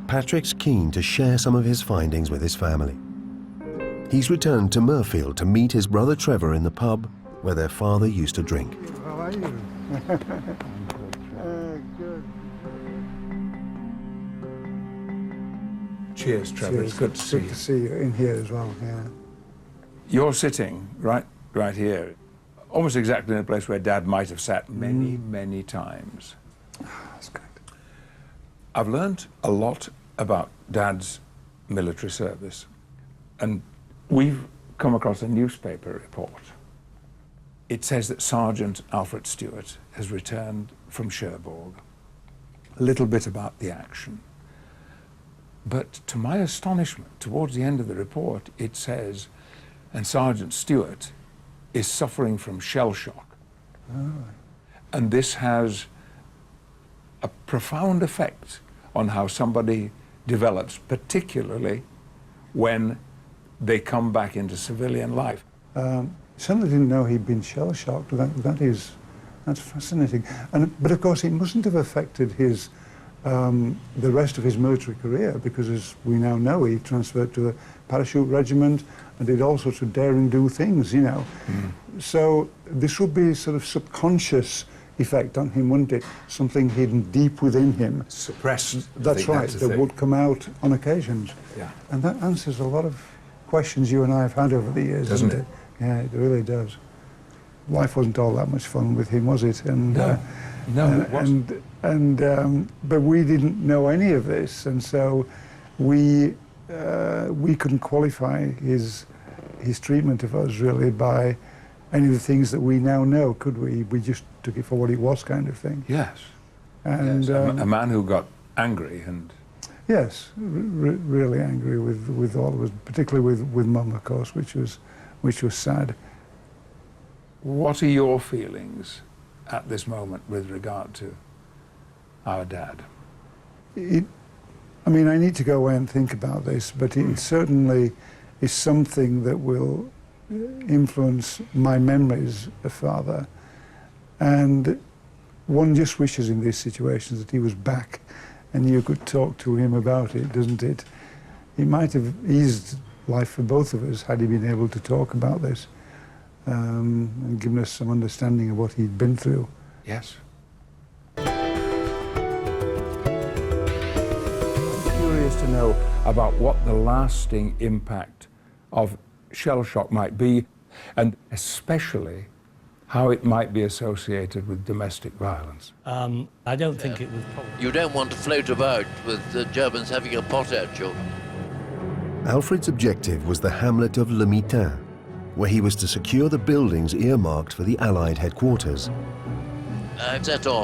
Patrick's keen to share some of his findings with his family. He's returned to Mirfield to meet his brother Trevor in the pub where their father used to drink. How are you? Good. Cheers, Trevor. Cheers. It's good to see you. Good to see you in here as well, yeah. You're sitting right here, almost exactly in the place where Dad might have sat many times. That's good. I've learned a lot about Dad's military service, and we've come across a newspaper report. It says that Sergeant Alfred Stewart has returned from Cherbourg. A little bit about the action. But to my astonishment, towards the end of the report, it says, and Sergeant Stewart is suffering from shell shock. Oh. And this has a profound effect on how somebody develops, particularly when they come back into civilian life. Certainly didn't know he'd been shell-shocked. That's fascinating. But of course, it mustn't have affected his the rest of his military career, because as we now know, he transferred to a parachute regiment and did all sorts of daring-do things, you know. So this would be sort of subconscious effect on him, wouldn't it? Something hidden deep within him. Suppressed. That's right, that would come out on occasions. Yeah. And that answers a lot of questions you and I have had over the years, doesn't it? Yeah, it really does. Life wasn't all that much fun with him, was it? And, no, it wasn't. But we didn't know any of this, and so we couldn't qualify his treatment of us really by any of the things that we now know, could we? We just took it for what it was, kind of thing. Yes. And yes. A man who got angry and... Yes, really angry with all of us, particularly with Mum, of course, which was sad. What are your feelings at this moment with regard to our dad? I mean, I need to go away and think about this, but it certainly is something that will influence my memories of Father. And one just wishes in these situations that he was back and you could talk to him about it, doesn't it? It might have eased life for both of us had he been able to talk about this and given us some understanding of what he'd been through. Yes. I'm curious to know about what the lasting impact of shell shock might be, and especially how it might be associated with domestic violence. I don't think it was probably... You don't want to float about with the Germans having a pot at you. Alfred's objective was the hamlet of Le Mitain, where he was to secure the buildings earmarked for the Allied headquarters. I've set off